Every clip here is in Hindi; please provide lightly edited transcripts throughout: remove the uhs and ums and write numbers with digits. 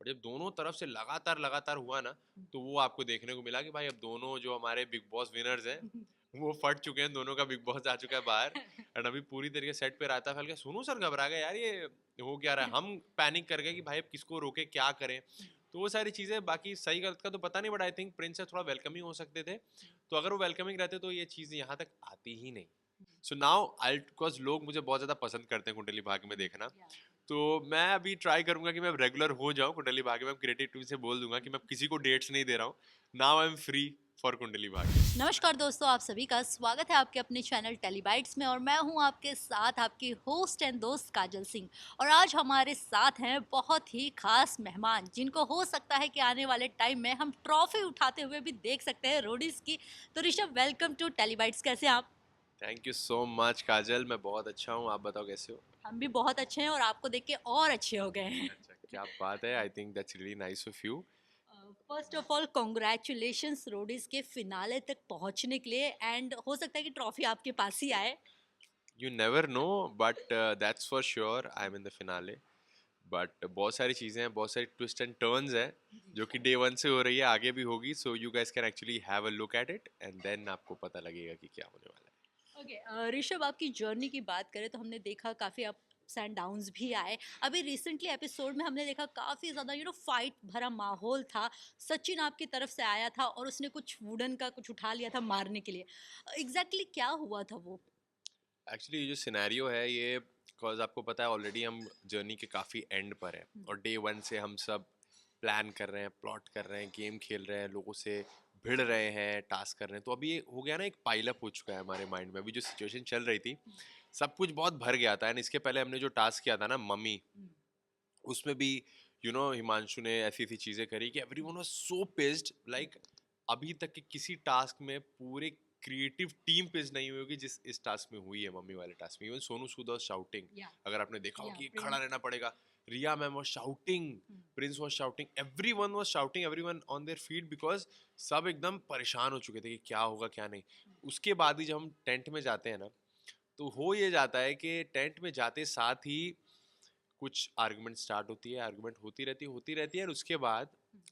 जब दोनों तरफ से लगातार लगातार हुआ ना, तो वो आपको देखने को मिला कि भाई अब दोनों जो हमारे बिग बॉस विनर्स हैं वो फट चुके हैं, दोनों का बिग बॉस आ चुका है बाहर। एंड अभी पूरी तरीके सेट पे रहता फैल गया, सोनू सर घबरा गए यार, ये हो क्या रहा है, हम पैनिक कर गए कि भाई अब किसको रोके, क्या करें। तो वो सारी चीजें, बाकी सही गलत का तो पता नहीं, बट आई थिंक प्रिंस थोड़ा वेलकमिंग हो सकते थे, तो अगर वो वेलकमिंग रहते तो ये चीज यहाँ तक आती ही नहीं। सो नाउ आई, बिकॉज लोग मुझे बहुत ज्यादा पसंद करते हैं कुंडली भाग्य में देखना, तो मैं अभी ट्राई करूंगा कि मैं रेगुलर हो जाऊं कुंडली भाग्य में। क्रिएटिव टीम से बोल दूंगा कि मैं किसी को डेट्स नहीं दे रहा हूँ, now I am free for Kundali Bhagya. नमस्कार दोस्तों, आप सभी का स्वागत है आपके अपने चैनल टेलीबाइट्स में। और मैं हूं आपके साथ आपकी होस्ट एंड दोस्त काजल सिंह। और आज हमारे साथ हैं बहुत ही खास मेहमान, जिनको हो सकता है कि आने वाले टाइम में हम ट्रॉफी उठाते हुए भी देख सकते हैं, रोडीज की। तो ऋषभ, वेलकम टू टेलीबाइट्स। कैसे हैं आप? थैंक यू सो मच काजल, मैं बहुत अच्छा हूँ, आप बताओ कैसे हो। हम भी बहुत अच्छे हैं और आपको देख के और अच्छे हो गए हैं। अच्छा, क्या बात है, I think that's really nice of you. First of all congratulations Roadies के फिनाले तक पहुंचने के लिए, एंड हो सकता है कि ट्रॉफी आपके पास ही आए। You never know, but that's for sure I am in the finale. But बहुत सारी चीज़ें हैं, बहुत सारी ट्विस्ट एंड टर्न्स हैं जो कि डे वन से हो रही है, आगे भी होगी। So you guys can actually have a look at it and then आपको पता लगेगा कि क्या होने वाला है। ओके ऋषभ, आपकी जर्नी की बात करें तो हमने देखा काफ़ी अप्स एंड डाउन्स भी आए। अभी रिसेंटली एपिसोड में हमने देखा काफ़ी ज़्यादा फाइट भरा माहौल था। सचिन आपकी तरफ से आया था और उसने कुछ वुडन का कुछ उठा लिया था मारने के लिए। एग्जैक्टली क्या हुआ था वो? एक्चुअली ये जो सिनेरियो है ये, बिकॉज आपको पता है ऑलरेडी हम जर्नी के काफ़ी एंड पर हैं, और डे वन से हम सब प्लान कर रहे हैं, प्लॉट कर रहे हैं, गेम खेल रहे हैं, लोगों से भिड़ रहे हैं, टास्क कर रहे हैं। तो अभी ये हो गया ना, एक पाइलअप हो चुका है हमारे माइंड में। अभी जो सिचुएशन चल रही थी, सब कुछ बहुत भर गया था। एंड इसके पहले हमने जो टास्क किया था ना मम्मी, उसमें भी हिमांशु ने ऐसी ऐसी चीजें करी कि everyone was so pissed, like अभी तक के किसी टास्क में पूरे क्रिएटिव टीम पिस्ड नहीं हुई होगी जिस इस टास्क में हुई है, मम्मी वाले टास्क में। Even Sonu Sood was shouting, या अगर आपने देखा हो या कि खड़ा प्रिंस। रहना पड़ेगा। Riya ma'am was shouting, Prince was shouting, everyone was shouting, everyone on their feet, because सब एकदम परेशान हो चुके थे कि क्या होगा क्या नहीं। उसके बाद ही जब हम टेंट में जाते हैं ना, तो हो ये जाता है कि टेंट में जाते साथ ही कुछ आर्गुमेंट स्टार्ट होती है, आर्गुमेंट होती रहती है, और उसके बाद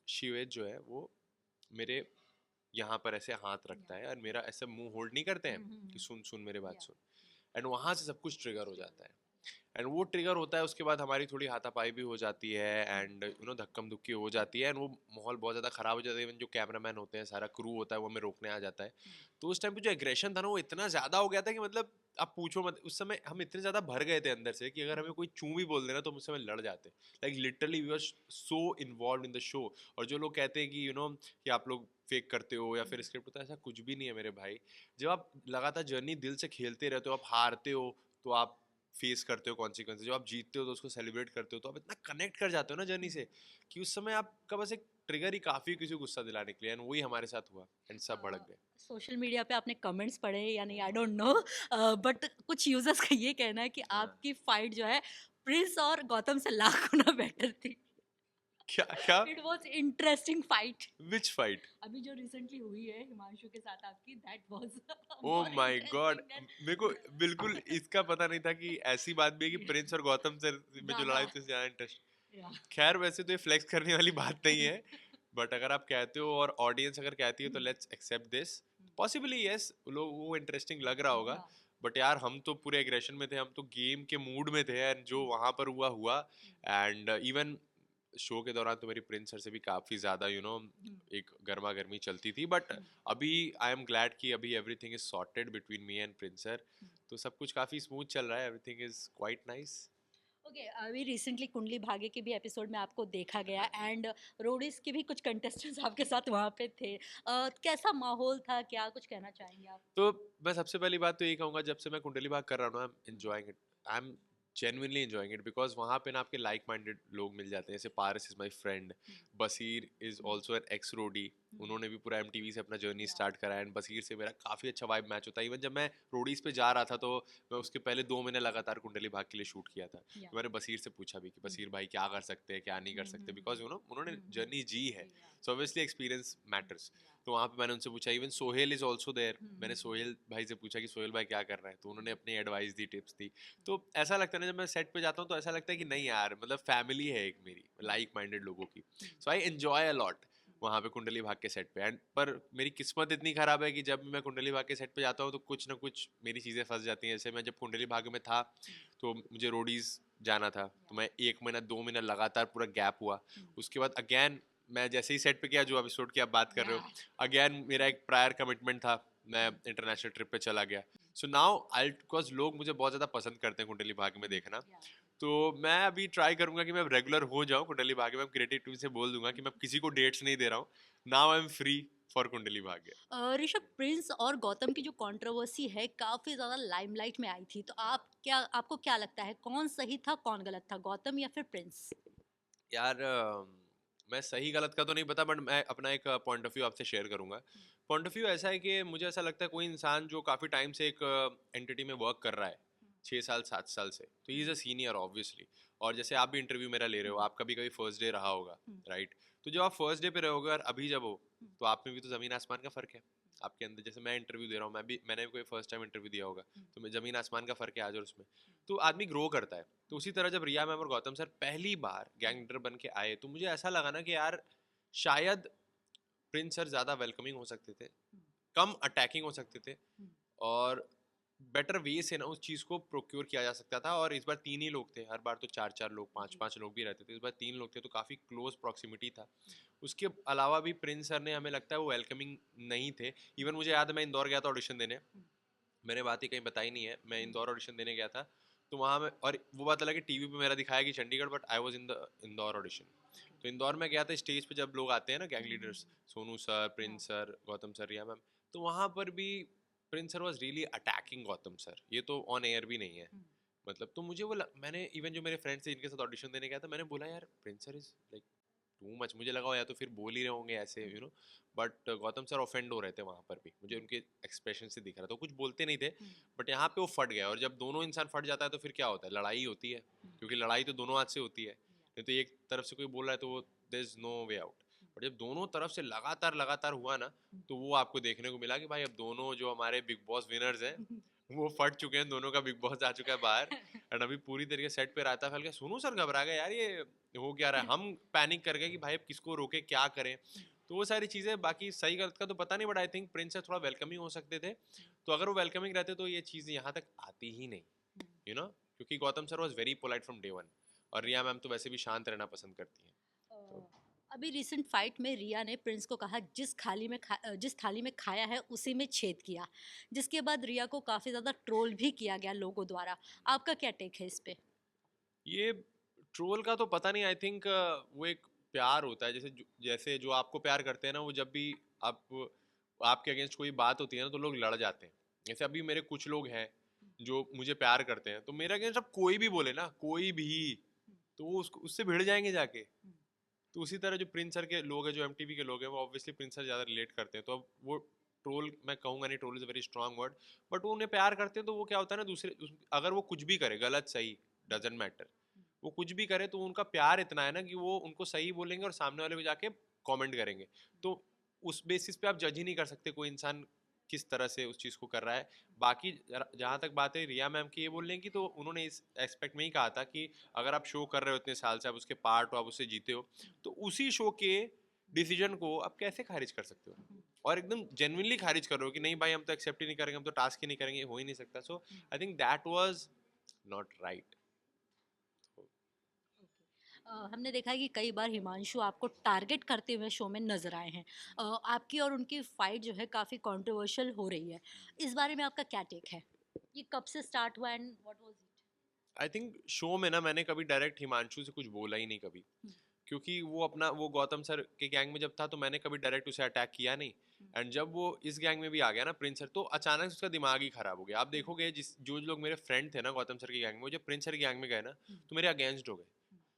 शिवेद जो है वो मेरे यहाँ पर ऐसे हाथ रखता है और मेरा ऐसे मुंह होल्ड नहीं करते हैं कि सुन सुन मेरे बात सुन। एंड वहाँ से सब कुछ ट्रिगर हो जाता है। एंड वो ट्रिगर होता है, उसके बाद हमारी थोड़ी हाथापाई भी हो जाती है, एंड धक्कम धुक्की हो जाती है, एंड वो माहौल बहुत ज़्यादा ख़राब हो जाता है। इवन जो कैमरामैन होते हैं, सारा क्रू होता है, वो हमें रोकने आ जाता है। तो उस टाइम पे जो एग्रेशन था ना, वो इतना ज़्यादा हो गया था कि मतलब आप पूछो मत। उस समय हम इतने ज़्यादा भर गए थे अंदर से कि अगर हमें कोई चू भी बोल देना तो हम उस समय लड़ जाते। Like literally we were so involved in the show. और जो लोग कहते हैं कि कि आप लोग फेक करते हो या फिर स्क्रिप्ट होता है, ऐसा कुछ भी नहीं है मेरे भाई। जब आप लगातार जर्नी दिल से खेलते रहते हो, आप हारते हो तो आप फेस करते हो कॉन्सिक्वेंसेज, जब आप जीतते हो तो उसको सेलिब्रेट करते हो, तो आप इतना कनेक्ट कर जाते हो ना जर्नी से कि उस समय आपका बस एक ट्रिगर ही काफ़ी है किसी को गुस्सा दिलाने के लिए। एंड वही हमारे साथ हुआ, एंड सब भड़क गए। सोशल मीडिया पे आपने कमेंट्स पढ़े या नहीं, आई डोंट नो, बट कुछ यूजर्स का ये कहना है कि हाँ। आपकी फाइट जो है प्रिंस और गौतम से लाख गुना बेटर थी। क्या क्या? It was interesting fight. Which fight? अभी जो रिसेंटली हुई है हिमांशु के साथ आपकी, that was oh more my god, interesting then मेरे को बिल्कुल इसका पता नहीं था कि ऐसी बात भी है कि प्रिंस और गौतम सर में जो ज्यादा। लड़ाई थी उससे ज्यादा इंटरेस्ट। या खैर वैसे तो ये फ्लेक्स करने वाली बात नहीं है, बट अगर आप कहते हो और ऑडियंस अगर कहती है तो let's accept this. Possibly yes, लोग वो इंटरेस्टिंग लग रहा होगा। या बट यार हम तो पूरे एग्रेशन में थे, हम तो गेम के मूड में थे, एंड जो वहां पर हुआ हुआ। एंड इवन शो के दौरान तो मेरी प्रिंस सर से भी काफी ज्यादा एक गर्मा गर्मी चलती थी। बट अभी आई एम ग्लैड कि अभी everything is sorted between me and Prince sir. तो सब कुछ काफी स्मूथ चल रहा है, everything is quite nice. Okay. अभी रिसेंटली कुंडली भाग्य के भी एपिसोड में आपको देखा गया, एंड रोडीज के भी कुछ कंटेस्टेंट्स आपके साथ वहाँ पे थे। कैसा माहौल था, क्या कुछ कहना चाहेंगे आप? तो मैं सबसे पहली बात तो यही कहूंगा, जब से मैं कुंडली भाग कर रहा हूँ, I am enjoying it. I am genuinely enjoying it, because वहाँ पे ना आपके लाइक माइंडेड लोग मिल जाते हैं। जैसे Paras is my friend, Baseer is also an ex Roadie. उन्होंने भी पूरा एमटीवी से अपना जर्नी या स्टार्ट करा, एंड बसीर से मेरा काफ़ी अच्छा वाइब मैच होता है। इवन जब मैं रोडीज पे जा रहा था तो मैं उसके पहले 2 महीने लगातार कुंडली भाग के लिए शूट किया था। या तो मैंने बसीर से पूछा भी कि बसीर भाई क्या कर सकते हैं, क्या नहीं कर सकते, बिकॉज उन्होंने जर्नी जी है। So obviously experience matters. तो वहाँ पे मैंने उनसे पूछा। Even Sohail is also there, मैंने सोहेल भाई से पूछा कि सोहेल भाई क्या कर रहा है, तो उन्होंने अपनी एडवाइस दी, टिप्स दी। तो ऐसा लगता है ना जब मैं सेट पे जाता हूँ तो ऐसा लगता है कि नहीं यार, मतलब फैमिली है एक मेरी लाइक माइंडेड लोगों की। सो आई एंजॉय अ लॉट वहाँ पे कुंडली भाग के सेट पे। एंड पर मेरी किस्मत इतनी खराब है कि जब मैं कुंडली भाग के सेट पे जाता हूँ तो कुछ ना कुछ मेरी चीज़ें फंस जाती हैं। जैसे मैं जब कुंडली भाग में था तो मुझे रोडीज जाना था, तो मैं 1 महीना 2 महीना लगातार पूरा गैप हुआ। उसके बाद अगेन मैं जैसे ही सेट पे गया, जो एपिसोड की आप बात कर रहे हो, अगेन मेरा एक प्रायर कमिटमेंट था, मैं इंटरनेशनल ट्रिप पे चला गया। सो नाउ आई, बिकॉज लोग मुझे बहुत ज़्यादा पसंद करते हैं कुंडली भाग्य में देखना, तो मैं अभी ट्राई करूंगा कि मैं रेगुलर हो जाऊं कुंडली भाग्य में। मैं क्रिएटिव टीम से बोल दूंगा कि मैं किसी को डेट्स नहीं दे रहा हूँ, now I am free for Kundali Bhagya. Rishabh, Prince और गौतम की जो कंट्रोवर्सी है काफी ज्यादा लाइमलाइट में आई थी, तो आपको क्या लगता है कौन सही था कौन गलत था, गौतम या फिर प्रिंस? यार मैं सही गलत का तो नहीं पता, बट मैं अपना एक पॉइंट ऑफ व्यू आपसे शेयर करूंगा। पॉइंट ऑफ व्यू ऐसा है कि मुझे ऐसा लगता है कोई इंसान जो काफ़ी टाइम से एक एंटिटी में वर्क कर रहा है, 6 साल 7 साल से, तो he is a senior obviously. और जैसे आप भी इंटरव्यू मेरा ले रहे हो, आपका भी कभी फर्स्ट डे रहा होगा, राइट? तो जब आप फर्स्ट डे पे रहोगे और अभी जब हो, तो आप में भी तो ज़मीन आसमान का फ़र्क है आपके अंदर। जैसे मैं इंटरव्यू दे रहा हूँ, मैंने भी कोई फर्स्ट टाइम इंटरव्यू दिया होगा, तो मैं ज़मीन आसमान का फ़र्क है आज और उसमें। तो आदमी ग्रो करता है। तो उसी तरह जब रिया मैम और गौतम सर पहली बार गैंग लीडर बन के आए, तो मुझे ऐसा लगा ना कि यार शायद प्रिंस सर ज़्यादा वेलकमिंग हो सकते थे, कम अटैकिंग हो सकते थे, और बेटर वे से ना उस चीज़ को प्रोक्योर किया जा सकता था। और इस बार 3 ही लोग थे, हर बार तो 4 4 लोग 5 5 लोग भी रहते थे, इस बार 3 लोग थे, तो काफ़ी क्लोज प्रॉक्सिमिटी था। उसके अलावा भी प्रिंस सर ने, हमें लगता है वो वेलकमिंग नहीं थे। इवन मुझे याद है मैं इंदौर गया था ऑडिशन देने, मैंने बात ही कहीं बताई नहीं है, मैं इंदौर ऑडिशन देने गया था, तो वहाँ में, और वो बात अलग है टीवी पे मेरा दिखाया कि Chandigarh, but I was in the Indore audition. तो इंदौर में गया था, स्टेज पे जब लोग आते हैं ना gang leaders, Sonu sir, Prince sir, Gautam sir, Riya ma'am, तो वहाँ पर भी Prince sir was really attacking Gautam sir, ये तो ऑन एयर भी नहीं है। मतलब तो मुझे मैंने इवन जो मेरे फ्रेंड्स थे जिनके साथ ऑडिशन देने गया था, मैंने बोला यार Prince sir is like too much. मुझे लगा हो या तो फिर बोल ही रहे होंगे ऐसे, बट गौतम सर ऑफेंड हो रहे थे वहाँ पर भी, मुझे उनके एक्सप्रेशन से दिख रहा था, कुछ बोलते नहीं थे, बट यहाँ पे वो फट गया। और जब दोनों इंसान फट जाता है तो फिर क्या होता है, लड़ाई होती है, क्योंकि लड़ाई तो दोनों हाथ से होती है। नहीं तो एक तरफ से कोई बोल रहा है तो वो there is no way out. But जब दोनों तरफ से लगातार लगातार हुआ ना, तो वो आपको देखने को मिला कि भाई अब दोनों जो हमारे बिग बॉस विनर्स हैं वो फट चुके हैं, दोनों का बिग बॉस आ चुका है बाहर। एंड अभी पूरी तरीके सेट पे रहता फैल गया। सोनू सर घबरा गए यार, ये हो क्या रहा है, हम पैनिक कर गए कि भाई अब किसको रोके, क्या करें। तो वो सारी चीज़ें, बाकी सही गलत का तो पता नहीं, बट आई थिंक प्रिंस थोड़ा वेलकमिंग हो सकते थे। तो अगर वो वेलकमिंग रहते तो ये चीज़ यहाँ तक आती ही नहीं, क्योंकि Gautam sir was very polite from day one, और रिया मैम तो वैसे भी शांत रहना पसंद करती हैं। तो अभी रिसेंट फाइट में रिया ने प्रिंस को कहा जिस थाली में खाया है उसी में छेद किया, जिसके बाद रिया को काफ़ी ज़्यादा ट्रोल भी किया गया लोगों द्वारा। आपका क्या टेक है इस पे? ये ट्रोल का तो पता नहीं, आई थिंक वो एक प्यार होता है, जैसे जो आपको प्यार करते हैं ना, वो जब भी आप आपके अगेंस्ट कोई बात होती है ना, तो लोग लड़ जाते हैं। जैसे अभी मेरे कुछ लोग हैं जो मुझे प्यार करते हैं, तो मेरे अगेंस्ट अब कोई भी बोले ना, कोई भी, तो वो उससे भिड़ जाएंगे जाके। तो उसी तरह जो प्रिंस सर के लोग हैं, जो एमटीवी के लोग हैं, वो ऑब्वियसली प्रिंस सर ज़्यादा रिलेट करते हैं, तो अब वो ट्रोल, मैं कहूँगा नहीं, troll is a very strong word, but वो उन्हें प्यार करते हैं, तो वो क्या होता है ना, अगर वो कुछ भी करे, गलत सही डजेंट मैटर, वो कुछ भी करे, तो उनका प्यार इतना है ना कि वो उनको सही बोलेंगे और सामने वाले को जाके कमेंट करेंगे। तो उस बेसिस पे आप जज ही नहीं कर सकते कोई इंसान किस तरह से उस चीज़ को कर रहा है। बाकी जहाँ तक बात है रिया मैम की ये बोलने की, तो उन्होंने इस एस्पेक्ट में ही कहा था कि अगर आप शो कर रहे हो इतने साल से, आप उसके पार्ट हो, आप उससे जीते हो, तो उसी शो के डिसीजन को आप कैसे खारिज कर सकते हो, और एकदम जेन्युइनली खारिज कर रहे हो कि नहीं भाई हम तो एक्सेप्ट ही नहीं करेंगे, हम तो टास्क ही नहीं करेंगे, हो ही नहीं सकता। So I think that was not right. हमने देखा है कि कई बार हिमांशु आपको टारगेट करते हुए शो में नजर आए हैं। आपकी और उनकी फाइट जो है काफ़ी कंट्रोवर्शियल हो रही है। इस बारे में आपका क्या टेक है? ये कब से स्टार्ट हुआ and what was it? I think show में ना मैंने कभी डायरेक्ट हिमांशु से कुछ बोला ही नहीं कभी, क्योंकि वो गौतम सर के गैंग में जब था तो मैंने कभी डायरेक्ट उसे अटैक किया नहीं। एंड जब वो इस गैंग में भी आ गया ना प्रिंस सर, तो अचानक से उसका दिमाग ही खराब हो गया। आप देखोगे जो लोग मेरे फ्रेंड थे ना गौतम सर की गैंग में, वो जब प्रिंस सर की गैंग में गए ना, तो मेरे अगेंस्ट हो गए।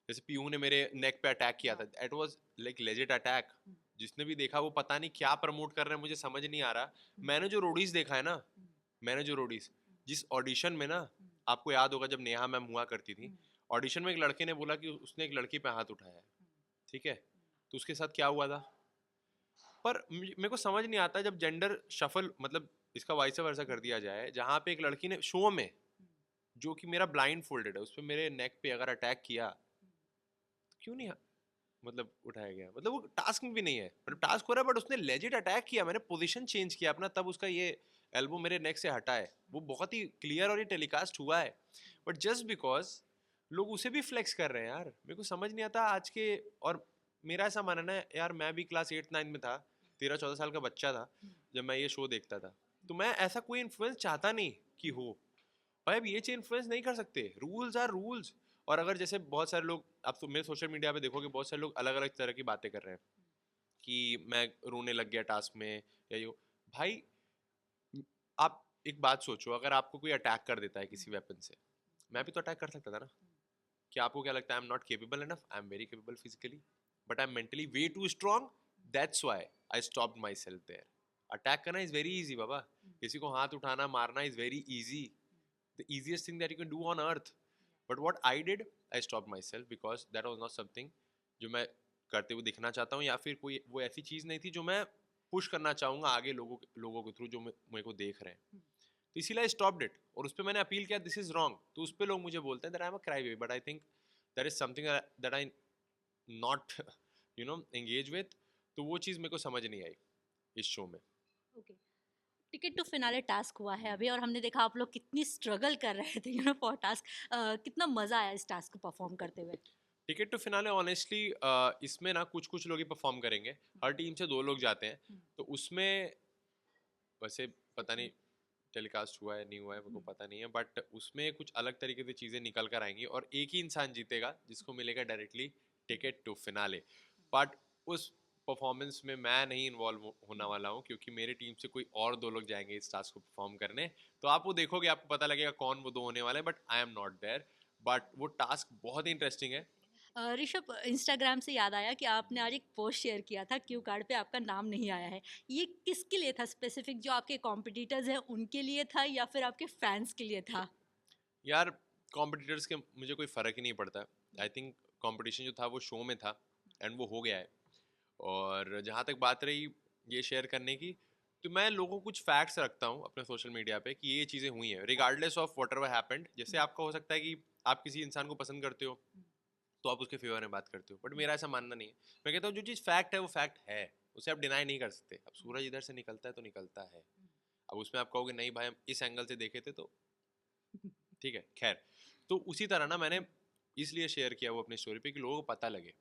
जैसे पीयू ने मेरे नेक पे अटैक किया था, it was like legit attack. जिसने भी देखा वो पता नहीं क्या प्रमोट कर रहे हैं, मुझे समझ नहीं आ रहा। मैंने जो रोडीज देखा है ना, मैंने जो रोडीज जिस ऑडिशन में ना, आपको याद होगा जब नेहा मैम हुआ करती थी, ऑडिशन में एक लड़के ने बोला कि उसने एक लड़की पे हाथ उठाया है, ठीक है, तो उसके साथ क्या हुआ था। पर मेरे को समझ नहीं आता, जब जेंडर शफल, मतलब इसका वाइस वर्सा कर दिया जाए, जहाँ पे एक लड़की ने शो में जो कि मेरा ब्लाइंड फोल्डेड है, उस पर मेरे नेक पे अगर अटैक किया तो क्यों नहीं मतलब उठाया गया? मतलब वो टास्क में भी नहीं है, मतलब टास्क हो रहा है बट उसने लेजिट अटैक किया, मैंने पोजीशन चेंज किया अपना, तब उसका ये एल्बो मेरे नेक से हटा है, वो बहुत ही क्लियर और ये टेलीकास्ट हुआ है। बट जस्ट बिकॉज लोग उसे भी फ्लेक्स कर रहे हैं यार, मेरे को समझ नहीं आता आज के। और मेरा ऐसा मानना है यार, मैं भी क्लास 8-9 में था, 13-14 साल का बच्चा था जब मैं ये शो देखता था, तो मैं ऐसा कोई इन्फ्लुएंस चाहता नहीं कि हो। भाई अब ये चीज इन्फ्लुएंस नहीं कर सकते, रूल्स आर रूल्स। और अगर जैसे बहुत सारे लोग, आप तो मेरे सोशल मीडिया पे देखोगे बहुत सारे लोग अलग अलग तरह की बातें कर रहे हैं कि मैं रोने लग गया टास्क में या यो। भाई आप एक बात सोचो, अगर आपको कोई अटैक कर देता है किसी वेपन से, मैं भी तो अटैक कर सकता था ना। क्या आपको क्या लगता है I am not capable enough? I am very capable physically, but I am mentally way too strong. That's why I stopped myself there. Attack करना इज वेरी इजी बाबा, किसी को हाथ उठाना मारना is very easy, the easiest thing that you can do on earth. But what I did, I stopped myself because that was not something जो मैं करते हुए दिखना चाहता हूँ, या फिर कोई वो ऐसी चीज़ नहीं थी जो मैं पुश करना चाहूँगा आगे लोगों के थ्रू जो मेरे को देख रहे हैं। तो इसीलिए आई स्टॉप्ड इट, और उस पर मैंने अपील किया दिस इज रॉन्ग, तो उस पर लोग मुझे बोलते हैं that I am a cry baby, but I think that is something that I not engage with. तो वो चीज़ मेरे को समझ नहीं आई इस शो में। Okay, ticket to finale task हुआ है अभी और हमने देखा आप लोग कितनी स्ट्रगल कर रहे थे फॉर टास्क। कितना मजा आया इस टास्क को परफॉर्म करते हुए? टिकट टू फिनाले ऑनेस्टली इसमें ना कुछ कुछ लोग ही परफॉर्म करेंगे, हर टीम से 2 लोग जाते हैं। तो उसमें वैसे पता नहीं टेलीकास्ट हुआ है नहीं हुआ है मेरे को पता नहीं है, बट उसमें कुछ अलग तरीके से चीज़ें निकल कर आएंगी और एक ही इंसान जीतेगा जिसको मिलेगा directly ticket to finale. But उस परफॉर्मेंस में मैं नहीं इन्वॉल्व होने वाला हूँ, क्योंकि मेरी टीम से कोई और 2 लोग जाएंगे इस टास्क को परफॉर्म करने। तो आप वो देखोगे, आपको पता लगेगा कौन वो 2 होने वाले हैं, but I am not there. But वो टास्क बहुत ही इंटरेस्टिंग है। ऋषभ, इंस्टाग्राम से याद आया कि आपने आज एक पोस्ट शेयर किया था, क्यू कार्ड पे आपका नाम नहीं आया है। ये किसके लिए था स्पेसिफिक? जो आपके कॉम्पिटिटर्स हैं उनके लिए था या फिर आपके फैंस के लिए था? यार कॉम्पिटिटर्स के मुझे कोई फ़र्क ही नहीं पड़ता। आई थिंक कंपटीशन जो था वो शो में था एंड वो हो गया है। और जहाँ तक बात रही ये शेयर करने की, तो मैं लोगों को कुछ फैक्ट्स रखता हूँ अपने सोशल मीडिया पे कि ये चीज़ें हुई हैं regardless of what ever happened. जैसे आपका हो सकता है कि आप किसी इंसान को पसंद करते हो तो आप उसके फेवर में बात करते हो, बट मेरा ऐसा मानना नहीं है। मैं कहता हूँ जो चीज़ फैक्ट है वो फैक्ट है, उसे आप डिनाई नहीं कर सकते। अब सूरज इधर से निकलता है तो निकलता है, अब उसमें आप कहोगे नहीं भाई हम इस एंगल से देखे थे तो ठीक है, खैर। तो उसी तरह ना मैंने इसलिए शेयर किया वो अपनी स्टोरी पे कि लोगों को पता लगे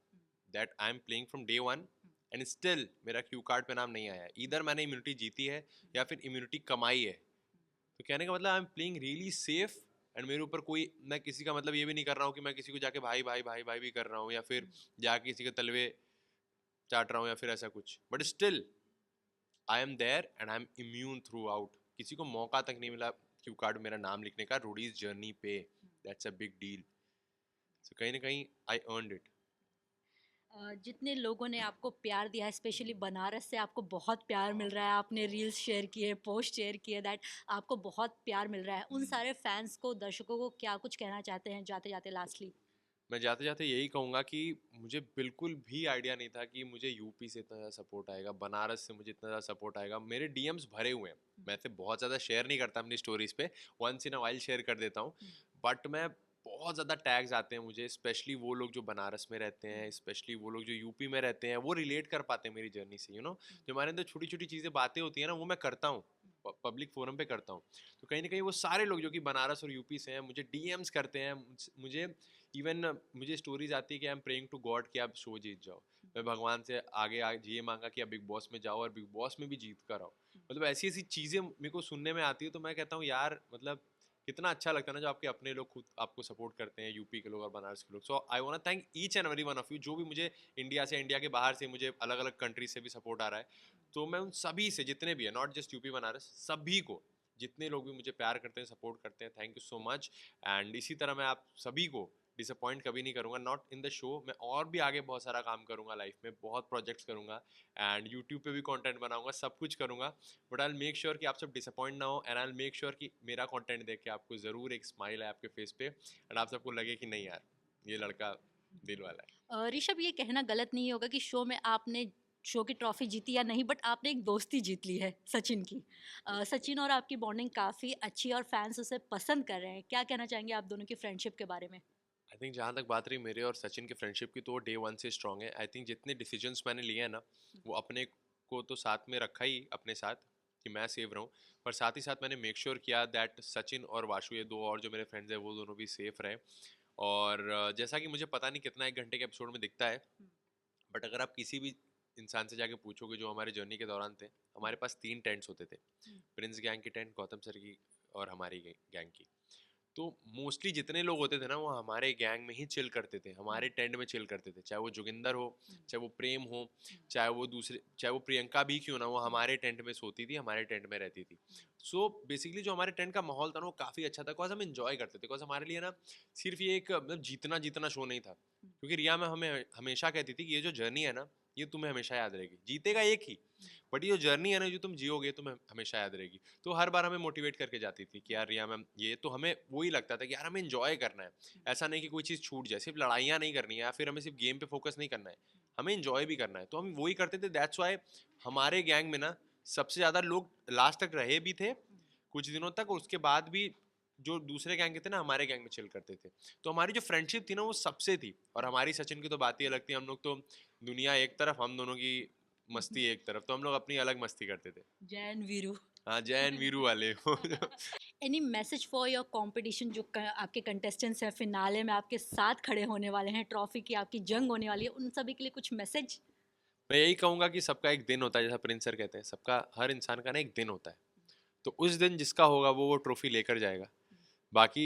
that I am playing from day one and still मेरा क्यू कार्ड पे नाम नहीं आया। इधर मैंने इम्यूनिटी जीती है या फिर इम्यूनिटी कमाई है। तो कहने का मतलब I am playing really safe, and मेरे ऊपर कोई, मैं किसी का मतलब ये भी नहीं कर रहा हूँ कि मैं किसी को जाके भाई भाई भाई भाई भी कर रहा हूँ या फिर जाके किसी के तलवे चाट रहा हूँ या फिर ऐसा कुछ। But still I am there and I am immune throughout. किसी को मौका तक नहीं मिला क्यू कार्ड मेरा नाम लिखने का रूडीज जर्नी पे। That's a big deal. So कहीं ना कहीं आई अर्नड इट। जितने लोगों ने आपको प्यार दिया है, स्पेशली बनारस से आपको बहुत प्यार मिल रहा है। आपने रील्स शेयर किए, पोस्ट शेयर किए, दैट आपको बहुत प्यार मिल रहा है। उन सारे फैंस को, दर्शकों को क्या कुछ कहना चाहते हैं जाते जाते लास्टली? मैं जाते जाते यही कहूँगा कि मुझे बिल्कुल भी आइडिया नहीं था कि मुझे यूपी से इतना ज़्यादा सपोर्ट आएगा, बनारस से मुझे इतना ज़्यादा सपोर्ट आएगा। मेरे डीएम्स भरे हुए हैं, मैं इसे बहुत ज़्यादा शेयर नहीं करता अपनी स्टोरीज पे, once in a while share कर देता हूँ। बट मैं बहुत ज़्यादा टैग्स आते हैं मुझे, स्पेशली वो लोग जो बनारस में रहते हैं, स्पेशली वो लोग जो यूपी में रहते हैं, वो रिलेट कर पाते हैं मेरी जर्नी से। जो हमारे अंदर छोटी छोटी चीज़ें बातें होती हैं ना, वो मैं करता हूँ, पब्लिक फोरम पे करता हूँ। तो कहीं ना कहीं वो सारे लोग जो कि बनारस और यूपी से हैं मुझे डीएम्स करते हैं, मुझे इवन मुझे स्टोरीज आती है कि I am praying to god कि आप शो जीत जाओ। मैं भगवान से आगे आगे ये मांगा कि आप बिग बॉस में जाओ और बिग बॉस में भी जीत कर आओ। मतलब ऐसी ऐसी चीज़ें मेरे को सुनने में आती है, तो मैं कहता हूँ यार मतलब कितना अच्छा लगता है ना जो आपके अपने लोग खुद आपको सपोर्ट करते हैं, यूपी के लोग और बनारस के लोग। So I want to thank each and every one of you, जो भी मुझे इंडिया से, इंडिया के बाहर से, मुझे अलग अलग कंट्री से भी सपोर्ट आ रहा है। तो मैं उन सभी से, जितने भी है, नॉट जस्ट यूपी बनारस, सभी को, जितने लोग भी मुझे प्यार करते हैं, सपोर्ट करते हैं, thank you so much. And इसी तरह मैं आप सभी को डिसअपॉइंट कभी नहीं करूँगा, नॉट इन द शो। मैं और भी आगे बहुत सारा काम करूँगा लाइफ में, बहुत प्रोजेक्ट्स करूँगा एंड यूट्यूब पे भी कंटेंट बनाऊँगा, सब कुछ करूँगा। But I will make sure कि आप सब डिसअपॉइंट ना हो, and I will make sure कि मेरा कंटेंट देख के आपको ज़रूर एक स्माइल है आपके फेस पे एंड आप सबको लगे कि नहीं यार ये लड़का दिल वाला है। ऋषभ, ये कहना गलत नहीं होगा कि शो में आपने शो की ट्रॉफी जीती या नहीं, बट आपने एक दोस्ती जीत ली है सचिन की। सचिन और आपकी बॉन्डिंग काफ़ी अच्छी और फैंस उसे पसंद कर रहे हैं। क्या कहना चाहेंगे आप दोनों की फ्रेंडशिप के बारे में? आई थिंक जहाँ तक बात रही मेरे और सचिन के फ्रेंडशिप की, तो वो डे वन से स्ट्रांग है। आई थिंक जितने डिसीजंस मैंने लिए हैं ना, वो अपने को तो साथ में रखा ही अपने साथ कि मैं सेफ रहूँ, पर साथ ही साथ मैंने मेक श्योर किया दैट सचिन और वाशु, ये दो और जो मेरे फ्रेंड्स हैं, वो दोनों भी सेफ रहें। और जैसा कि मुझे पता नहीं कितना 1 घंटे के एपिसोड में दिखता है, बट अगर आप किसी भी इंसान से जाके पूछोगे जो हमारे जर्नी के दौरान थे, हमारे पास 3 टेंट्स होते थे। प्रिंस गैंग की टेंट, गौतम सर की, और हमारी गैंग की। तो मोस्टली जितने लोग होते थे ना, वो हमारे गैंग में ही चिल करते थे, हमारे टेंट में चिल करते थे। चाहे वो जोगिंदर हो, चाहे वो प्रेम हो, चाहे वो प्रियंका भी क्यों ना, वो हमारे टेंट में सोती थी, हमारे टेंट में रहती थी। सो बेसिकली जो हमारे टेंट का माहौल था ना, वो काफ़ी अच्छा था, बिकॉज हम इन्जॉय करते थे। बिकॉज हमारे लिए ना सिर्फ ये एक मतलब जीतना जीतना शो नहीं था, क्योंकि रिया में हमें हमेशा कहती थी कि ये जो जर्नी है ना, ये तुम्हें हमेशा याद रहेगी। जीतेगा एक ही, बट ये जो जर्नी है ना, जो तुम जियोगे, तुम्हें हमेशा याद रहेगी। तो हर बार हमें मोटिवेट करके जाती थी कि यार रिया मैम, ये तो हमें वही लगता था कि यार हमें इंजॉय करना है। ऐसा नहीं कि कोई चीज़ छूट जाए, सिर्फ लड़ाइयाँ नहीं करनी है, या फिर हमें सिर्फ गेम पे फोकस नहीं करना है, हमें इंजॉय भी करना है। तो हम वही करते थे। दैट्स वाई हमारे गैंग में ना सबसे ज़्यादा लोग लास्ट तक रहे भी थे कुछ दिनों तक, और उसके बाद भी जो दूसरे गैंग के थे ना, हमारे गैंग में चिल करते थे। तो हमारी जो फ्रेंडशिप थी ना, वो सबसे थी। और हमारी सचिन की तो बात ही अलग थी। हम लोग तो दुनिया एक तरफ, हम दोनों की मस्ती एक तरफ, तो हम लोग अपनी अलग मस्ती करते थे। जैन वीरू। हाँ, जैन वीरू वाले any message for your competition, जो आपके कंटेस्टेंट्स हैं फिनाले में आपके साथ खड़े होने वाले हैं, ट्रॉफी की आपकी जंग होने वाली है, उन सभी के लिए कुछ मैसेज? मैं यही कहूँगा कि सबका एक दिन होता है, जैसा प्रिंस सर कहते हैं, सबका, हर इंसान का ना एक दिन होता है। तो उस दिन जिसका होगा वो ट्रॉफी लेकर जाएगा। बाकी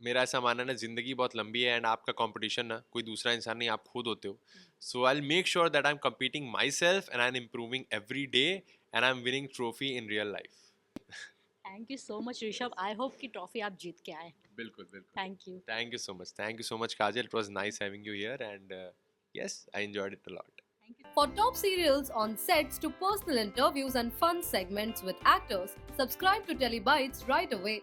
मेरा ऐसा मानना है ना, ज़िंदगी बहुत लंबी है, एंड आपका कंपटीशन ना कोई दूसरा इंसान नहीं, आप खुद होते हो। So I will make sure that I am competing myself and I'm improving every day and I'm winning trophy in real life. Thank you so much Rishabh, I hope कि ट्रॉफी आप जीत के आए। बिल्कुल बिल्कुल। Thank you. Thank you so much Kajal, it was nice having you here, and yes, I enjoyed it a lot. For top serials on sets to personal interviews and fun segments with actors, subscribe to Telebytes right away.